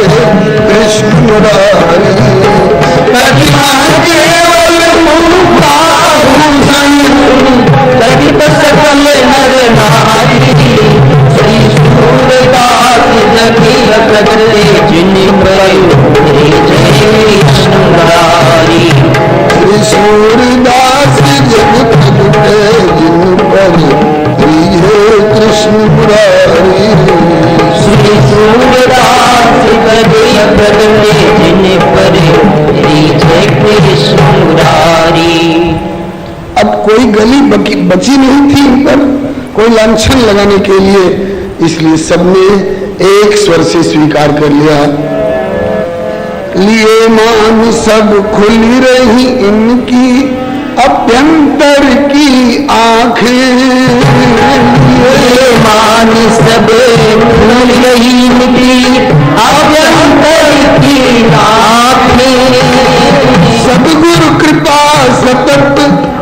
कृष्ण मुरारी। प्रतिमा केवल मुखा भूषण ललित सकल नर नारी। श्री सूरदास जगि प्रगटे जिन पर लीजे कृष्ण मुरारी। श्री सूरदास जग प्रगटे जिन पर लीजे कृष्ण मुरारी। श्री सूरदास जगि प्रगटे जिन पर लीजे कृष्ण मुरारी। अब कोई गली बची नहीं थी इन पर कोई लांछन लगाने के लिए, इसलिए सबने एक स्वर से स्वीकार कर लिया। लिए मान सब खुली रही इनकी अभ्यंतर की आंखें। लिए मान सब खुल रही इनकी अभ्यंतर की आंखें। सदगुरु कृपा सतत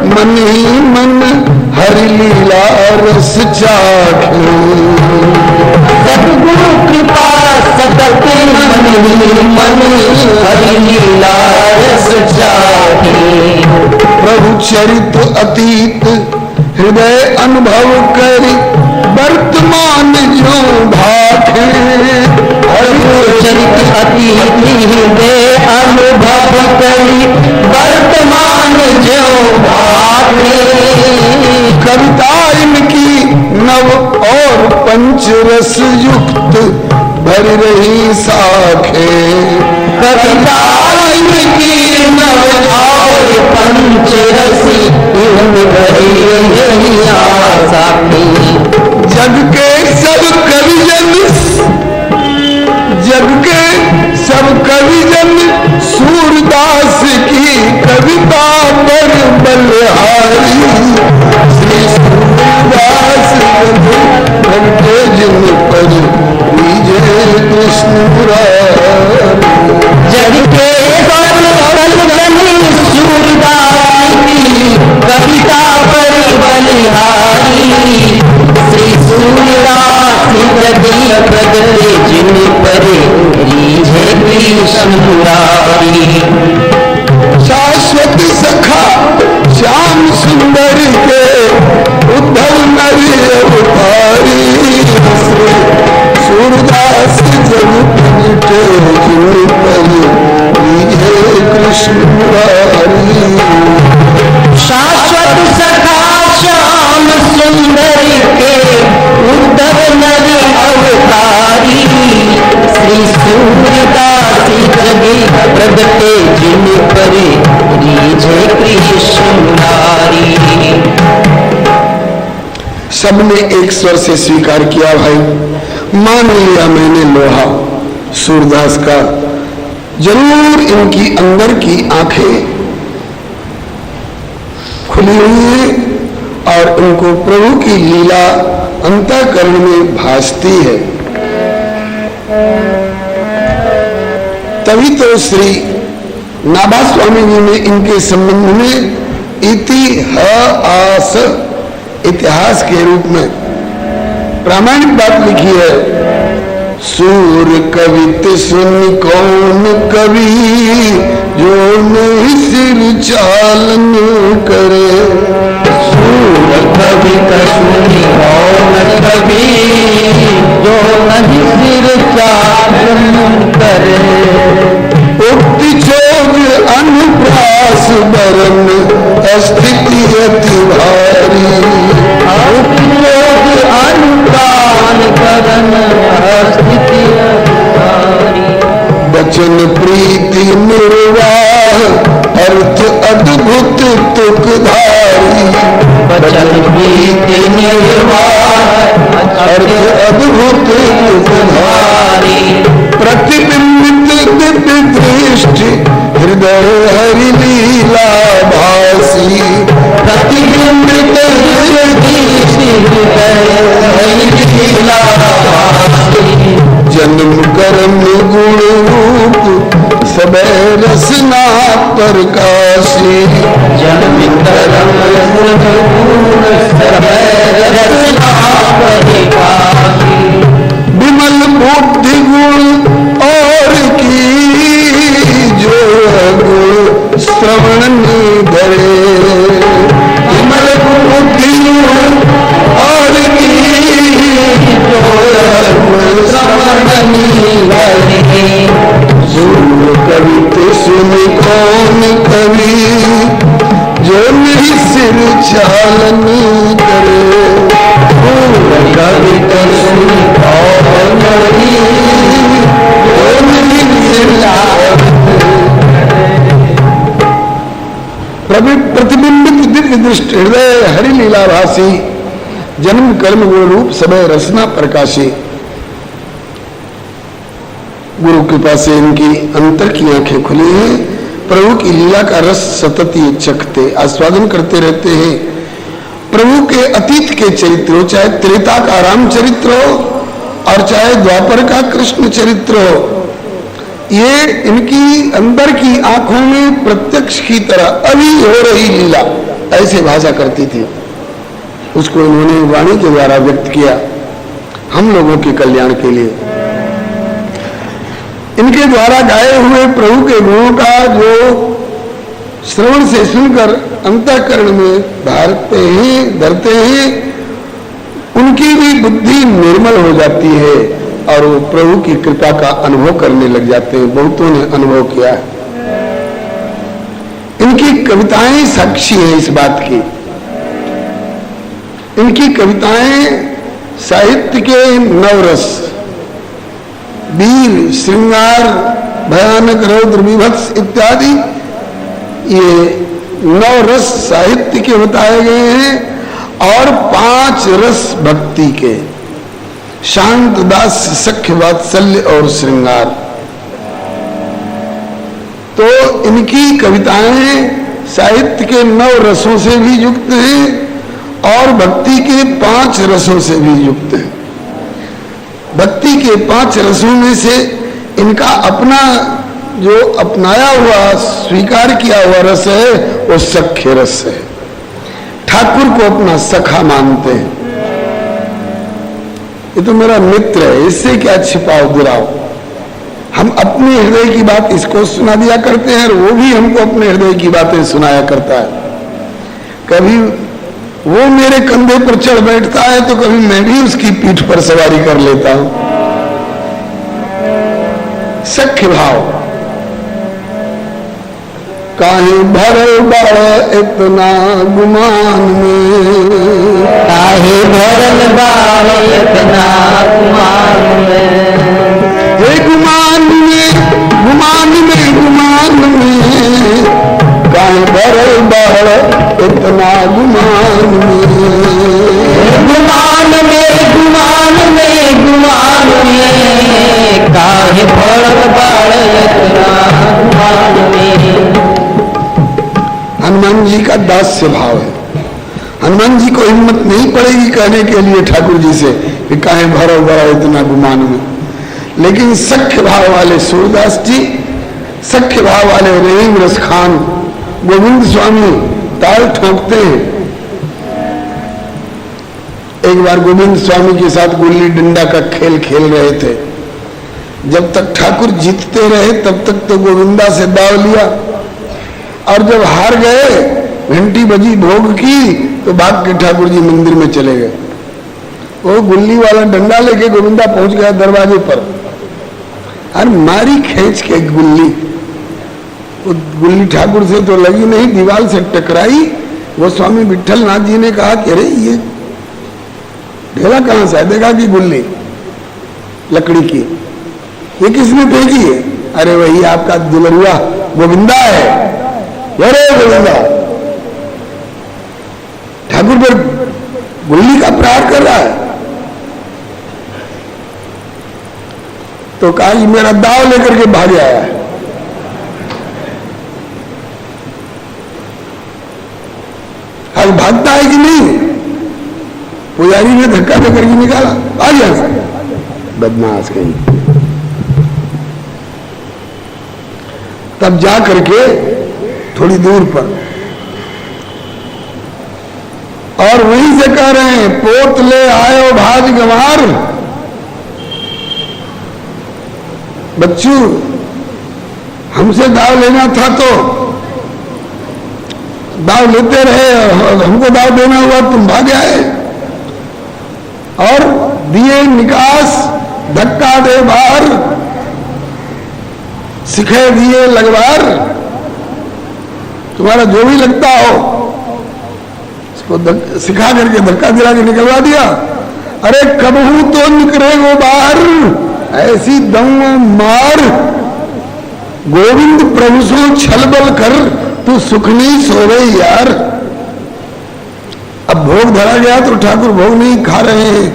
मन ही मन हरि लीला रस चाखे। सदगुरु कृपा सतत मन ही मन हरि लीला रस चाखे। प्रभु चरित अतीत हृदय अनुभव करी वर्तमान जो भाखे। प्रभु चरित अतीत हृदय अनुभव करी वर्तमान जो भाखे। कविता इनकी नव और पंचरस युक्त भर रही साखे। कविता इनकी नव और पंचरसी भरी रही साखी। जग के सब कविजन सूरदास की कविता पर बलिहारी। श्री सूरदास प्रगटे जिन पर लीजे कृष्ण मुरारी। जग के सब कविजन सूरदास की कविता पर बलिहारी। श्री सूरदास जगि प्रगटे जिन पर लीजे कृष्ण मुरारी। शाश्वत सखा श्याम सुंदर के उद्धव नरी अवतारी। सूरदास जग प्रगटे जिन पर लीजे कृष्ण मुरारी। शाश्वत सखा श्याम सुंदर के उद्धव नरी अवतारी। श्री सूरदास जगि प्रगटे जिन पर लीजे कृष्ण मुरारी। सबने एक स्वर से स्वीकार किया, भाई मान लिया मैंने लोहा सूरदास का। जरूर इनकी अंदर की आंखें खुली हुई हैं और उनको प्रभु की लीला अंतःकरण में भासती है। तभी तो श्री नाभा स्वामी जी ने इनके संबंध में इतिहास के रूप में प्रामाणिक बात लिखी है। सूर कवित सुन कौन कवि जो नहीं सिर चालन करे। सूर कवि सुन कौन कवि जो नहीं सिर चालन करे। उक्ति चोग अनुप्रास बरन अस्थिति अति भारी। उक्ति चोग अनुप्रास बरन अस्थिति अति भारी। वचन प्रीति निर्वाह अर्थ अद्भुत तुकधारी। वचन प्रीति निर्वाह अर्थ अद्भुत तुकधारी। प्रतिबिंबित दिव्य दृष्टि हृदय हरि लीला भासी। प्रतिबिंबित दिव्य दृष्टि हृदय हरि लीला भासी। जन्म कर्म गुण रूप सब रसना प्रकाशी। जन्म कर्म गुण रूप सब रसना प्रकाशी। बुद्धि गुण और की जो गुण श्रवण निधरे, विमल बुद्धि गुण और की जो गुण श्रवण निधरे, सुन कवित सुन कौन कवि जो मेरी सिर चालन करे, कवित सुन कौन कवि जो मेरी सिर प्रतिबिंबित दिव्य दृष्टि हृदय हरि लीला भासी, जन्म कर्म गुण रूप समय रसना प्रकाशी। गुरु कृपा से इनकी अंतर की आंखें खुली हैं, प्रभु की लीला का रस सतत ये चखते आस्वादन करते रहते हैं। प्रभु के अतीत के चरित्र हो, चाहे त्रेता का राम चरित्र हो और चाहे द्वापर का कृष्ण चरित्र हो, ये इनकी अंदर की आंखों में प्रत्यक्ष की तरह अभी हो रही लीला ऐसे भाषा करती थी। उसको इन्होंने वाणी के द्वारा व्यक्त किया हम लोगों के कल्याण के लिए। इनके द्वारा गाए हुए प्रभु के गुणों का जो श्रवण से सुनकर अंतःकरण में धारते हैं धरते हैं, उनकी भी बुद्धि निर्मल हो जाती है और वो प्रभु की कृपा का अनुभव करने लग जाते हैं। बहुतों ने अनुभव किया है। इनकी कविताएं साक्षी है इस बात की। इनकी कविताएं साहित्य के नवरस, वीर, श्रृंगार, भयानक, रौद्र, विभत्स इत्यादि ये नवरस साहित्य के बताए गए हैं और 5 रस भक्ति के, शांत, दास्य, सख्य, वात्सल्य और श्रृंगार। तो इनकी कविताएं साहित्य के 9 रसों से भी युक्त हैं और भक्ति के 5 रसों से भी युक्त हैं। भक्ति के 5 रसों में से इनका अपना जो अपनाया हुआ स्वीकार किया हुआ रस है वो सख्य रस है। ठाकुर को अपना सखा मानते हैं। ये तो मेरा मित्र है, इससे क्या छिपाओ गिराओ। हम अपने हृदय की बात इसको सुना दिया करते हैं और वो भी हमको अपने हृदय की बातें सुनाया करता है। कभी वो मेरे कंधे पर चढ़ बैठता है तो कभी मैं भी उसकी पीठ पर सवारी कर लेता हूं। सख्य भाव। काहे भरल बाड़ इतना गुमान में, काहे भरल बाड़ इतना गुमान में, हे गुमान में गुमान में गुमान में, काहे भरल बाड़ इतना गुमान में, गुमान में गुमान में गुमान में, काहे भरल बाड़ इतना गुमान में। हनुमान जी का दास्य भाव है। हनुमान जी को हिम्मत नहीं पड़ेगी कहने के लिए ठाकुर जी से कि काहे भरो बड़ा इतना गुमान में, लेकिन सख्य भाव वाले सूरदास जी, सख्य भाव वाले रहीम रस खान गोविंद स्वामी ताल ठोकते हैं। एक बार गोविंद स्वामी के साथ गुल्ली डंडा का खेल खेल रहे थे। जब तक ठाकुर जीतते रहे तब तक तो गोविंदा से दाव लिया और जब हार गए, घंटी बजी भोग की तो भाग के ठाकुर जी मंदिर में चले गए। वो गुल्ली वाला डंडा लेके गोविंदा पहुंच गया दरवाजे पर और मारी खींच के गुल्ली। वो गुल्ली ठाकुर से तो लगी नहीं, दीवार से टकराई। वो स्वामी विठल नाथ जी ने कहा कि अरे ये ढेला कहां से है? देखा कि गुल्ली लकड़ी की, ये किसने फेंकी है? अरे वही आपका दुलरुआ गोविंदा है। अरे गोविंदा ठाकुर पर गुल्ली का प्रहार कर रहा है। तो कहा कि मेरा दाव लेकर के भाग आया है। आज भागता है कि नहीं? पुजारी ने धक्का देकर के निकाला, आ गया बदमाश कहीं। तब जा करके थोड़ी दूर पर और वहीं से कह रहे हैं, पोत ले आयो भाज गंवार, बच्चू हमसे दाव लेना था तो दाव लेते रहे, और हमको दाव देना हुआ तुम भाग आए और दिए निकास, धक्का दे बाहर, सिखे दिए लगवार। तुम्हारा जो भी लगता हो उसको सिखा करके धक्का दिला के निकलवा दिया। अरे कबहू तो निकले वो बाहर, ऐसी दम मार, गोविंद प्रभु सो छलबल कर, तू सुख नहीं सोवे यार। अब भोग धरा गया तो ठाकुर भोग नहीं खा रहे हैं,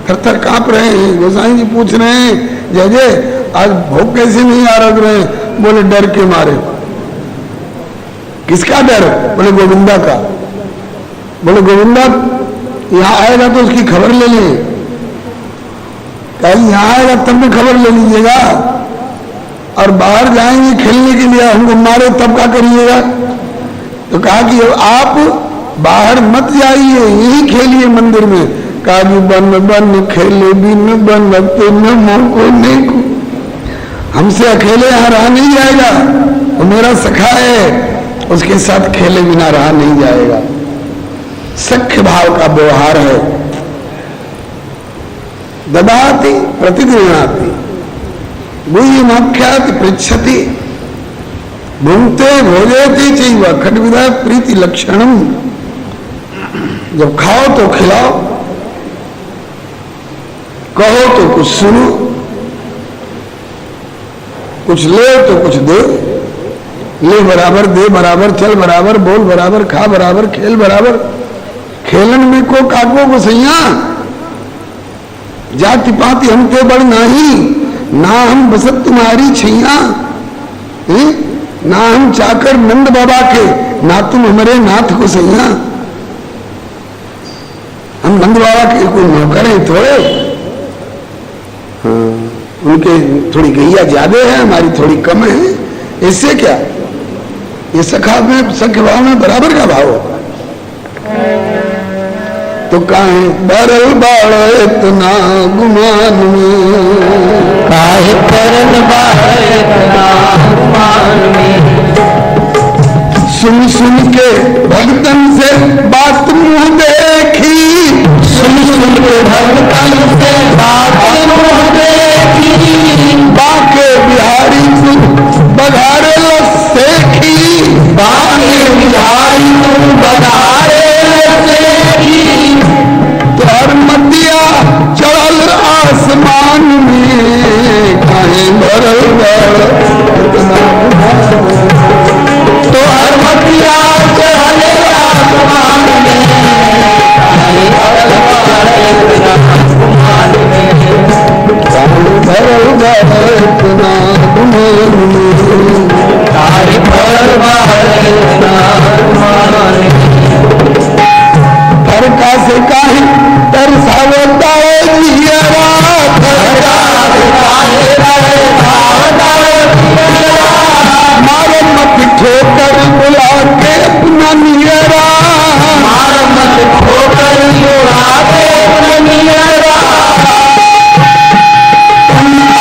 थर-थर कांप रहे हैं। गोसाई जी पूछ रहे हैं, जय जय आज भोग कैसे नहीं आरग रहे? बोले डर के मारे। किसका डर? बोले गोविंदा का। बोले गोविंदा यहां आएगा तो उसकी खबर ले लें। कहीं यहां आएगा तब भी खबर ले लीजिएगा, और बाहर जाएंगे खेलने के लिए हमको मारे तब क्या करिएगा? तो कहा कि आप बाहर मत जाइए, यही खेलिए मंदिर में। कहा कि बन बन खेले बिन बनते न मोको नेको, हमसे अकेले यहाँ रहा नहीं जाएगा। वो मेरा सखा है, उसके साथ खेले बिना रहा नहीं जाएगा। सख्य भाव का व्यवहार है। ददाति प्रतिगृह्णाति गुह्यमाख्याति पृच्छति भुंक्ते भोजयति चैव खड्विदा प्रीति लक्षणम। जब खाओ तो खिलाओ, कहो तो कुछ सुनो, कुछ ले तो कुछ दे। ले बराबर, दे बराबर, चल बराबर, बोल बराबर, खा बराबर, खेल बराबर। खेलन में को काको को सैया, जाति पाति हमते बड़ नाही, ना हम बसत तुम्हारी छैया, ना हम चाकर नंद बाबा के, ना तुम हमारे नाथ को सैया। हम नंद बाबा के कोई नौकर हैं थोड़े। हाँ, उनके थोड़ी गैया ज्यादा है, हमारी थोड़ी कम है, इससे क्या? ये सखा में, सख्य भाव में बराबर का भाव होगा। तो काहे बरल बाड़ इतना गुमान में, काहे परल बाड़ इतना गुमान में। सुन सुन के भक्तन से बात मुंह देखी, सुन सुन के भक्तन से बात मुंह देखी। बाके बिहारी तू बघारे लसेखी, बाके बिहारी तू बघारे लसेखी। तोहर मतिया चढ़ल आसमान में, काहे भरल बाड़ इतना गुमान में। तोहर मतिया चढ़ल आसमान में, काहे भरल बाड़ इतना गुमान में। काहे भरल बाड़ इतना गुमान में, काहे भरल बाड़ इतना गुमान में। फरका से काहे तरसावता है जियरा, फरका से काहे तरसावता है जियरा। मारो मत ठोकर बुला के अपना नियरा, मारो मत ठोकर बुला के अपना नियरा।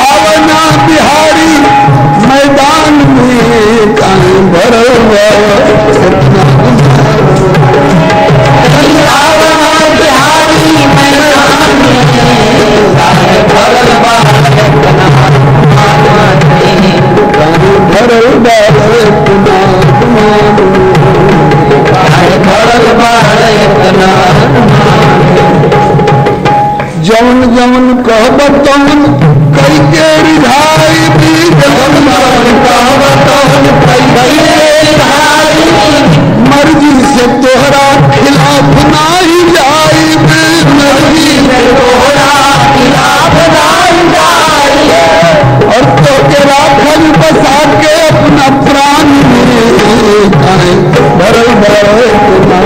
आवना बिहारी मैदान में, काहे भरल बाड़ इतना आवना बिहारी मैदान में, काहे भरल बाड़ इतना गुमान में। काहे भरल बाड़ इतना गुमान में, काहे भरल बाड़ इतना गुमान में। जवन जवन कहब तवन कई के रिझाई भी, जवन जवन कहब तवन कई के रिझाई। मर्जी से तोहरा खिलाफ नाही जाई, मर्जी से तोहरा खिलाफ नाही जाई। और तो के राखल बसा के अपना प्राण में, काहे भरल बाड़ इतना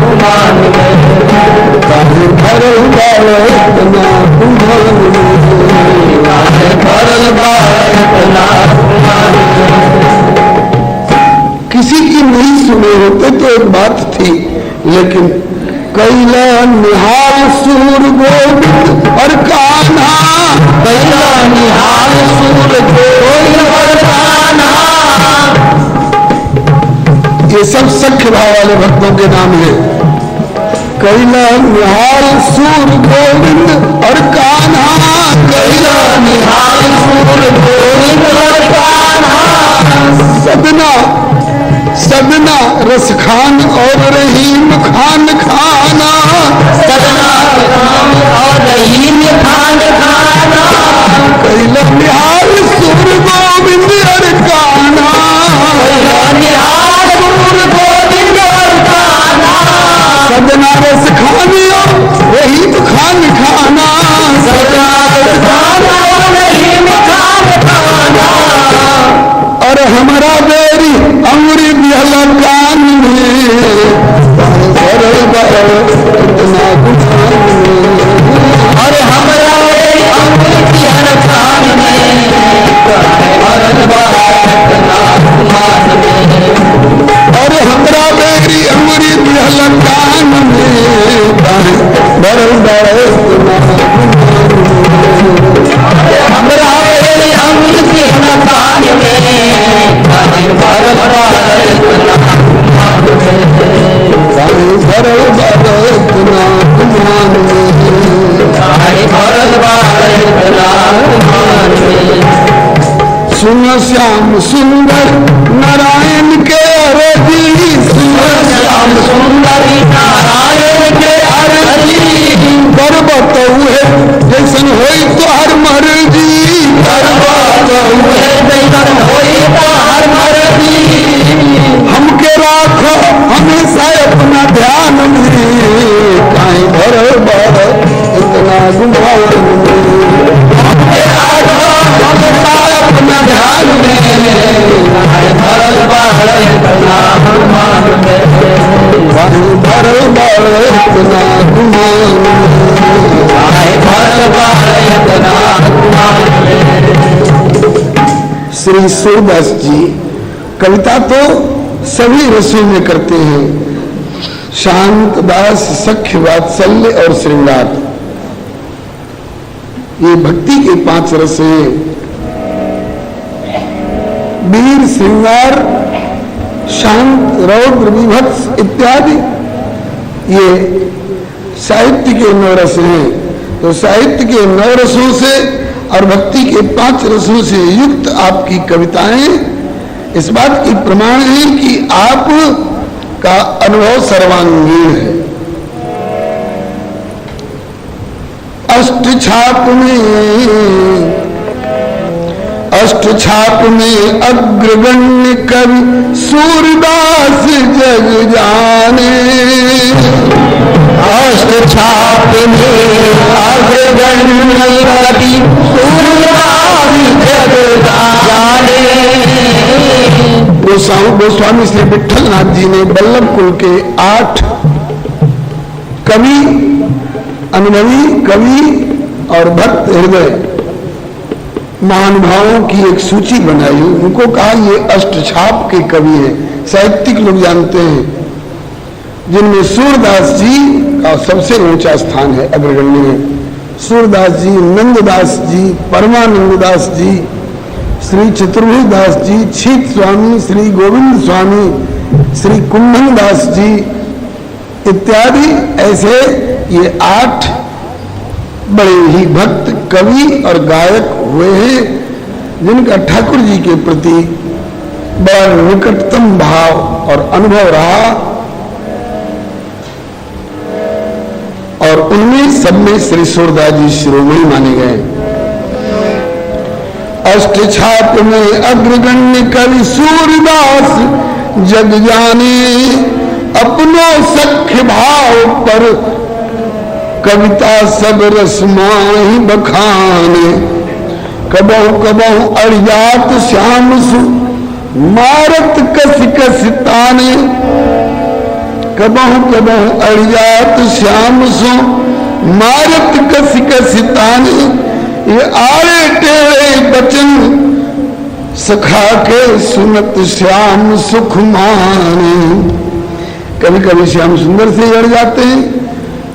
गुमान में। काहे भरल बाड़ इतना गुमान में, काहे भरल बाड़ इतना गुमान में। किसी की नहीं सुने होते तो एक बात थी, निहाल सूर गोविंद और कान्हा, कैला निहाल सूर गोविंद और कान्हा। ये सब सख्य भाव वाले भक्तों के नाम है। कैला निहाल सूर गोविंद और कान्हा, कैला निहाल सूर गोविंद और कान्हा। सदना सदना रस खान और रहीम खान खाना, सदना राम और रहीम खान खाना। कैला निहाल सूर गोविंद और कान्हा, कैला निहाल सूर गोविंद और कान्हा। सदना रस खान और रहीम खान खाना, सदना रस खान और रहीम खान खाना। और हमारा बेरी अमृत बिहला कान में, सरल बरल इतना गुमान में। और हमारा अमृत बिहला कान में, सरल बरल इतना गुमान में। और हमारा बेरी अमृत बिहला कान में, बरल बरल इतना गुमान में। हमारा अमृत बिहला कान में, सरल बरल इतना गुमान में। सरल बरल इतना गुमान में। सरल बरल इतना गुमान में। सुनो श्याम सुंदर नारायण के अरजी, सुनो श्याम सुंदरी नारायण के अरजी। पर्वत हुए जैसन होई तो हर मर्जी, पर्वत हुए जैसन होई तो हर मर्जी। हमके राखो हमेशा अपना ध्यान में, काहे भरो बार इतना गुमान में। हमके राखो हमेशा अपना ध्यान में, काहे भरल बार इतना गुमान में। काहे भरो बार इतना गुमान में। काहे भरल बार इतना गुमान में। श्री सूरदास जी कविता तो सभी रसों में करते हैं, शांत दास, सख्य, वात्सल्य और श्रृंगार, ये भक्ति के 5 रस हैं। वीर, श्रृंगार, शांत, रौद्र, विभत्स इत्यादि ये साहित्य के 9 रस हैं। तो साहित्य के 9 रसों से और भक्ति के 5 रसों से युक्त आपकी कविताएं इस बात की प्रमाण है कि आप का अनुभव सर्वांगीण है। अष्ट छाप में अग्रगण्य कवि सूरदास जग जाने, अष्ट छाप में अग्रगण्य कवि सूरदास जग जाने। गोस्वामी श्री विठलनाथ जी ने वल्लभ कुल के 8 कवि, अनुभवी कवि और भक्त हृदय महानुभावों की एक सूची बनाई। उनको कहा ये अष्टछाप के कवि हैं, साहित्यिक लोग जानते हैं, जिनमें सूरदास जी का सबसे ऊंचा स्थान है, अग्रगण्य है। सूरदास जी, नंददास जी, परमानंद दास जी, श्री चतुर्भुज दास जी, छीत स्वामी, श्री गोविंद स्वामी, श्री कुंभन दास जी इत्यादि, ऐसे ये 8 बड़े ही भक्त कवि और गायक हुए हैं, जिनका ठाकुर जी के प्रति बड़ा निकटतम भाव और अनुभव रहा। और उनमें सब में श्री सूरदास जी शिरोमणि माने गए। अष्टछाप में अग्रगण्य कवि सूरदास जग जाने, अपनों सख्य भाव पर कविता सब रसमाही बखाने। कबहु कबहु अड़ियात श्याम सु मारत कस कस ताने, कबहु कबहु अड़ियात श्याम सु मारत कस कस ताने। ये आड़े टेढ़े बचन सखा के सुनत श्याम सुख माने। कभी कभी श्याम सुंदर से अड़ जाते हैं,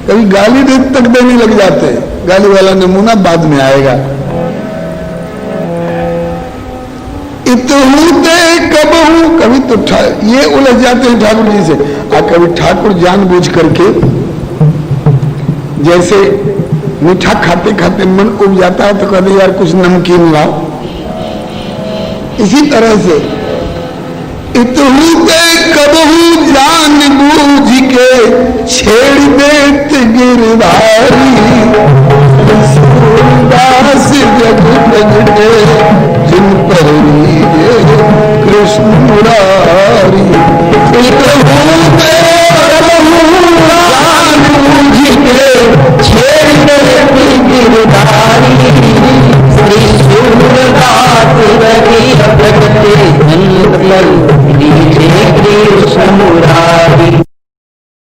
कभी गाली तक देने लग जाते हैं। गाली वाला नमूना बाद में आएगा। इतहूते कब हूं, कभी तो ये उलझ जाते हैं ठाकुर जी से, और कभी ठाकुर जानबूझ करके, जैसे मीठा खाते खाते मन उब जाता है तो कहते यार कुछ नमकीन लाओ। इसी तरह से इतहूते कब हूं जानबूझ के छेड़ देते गिरधारी,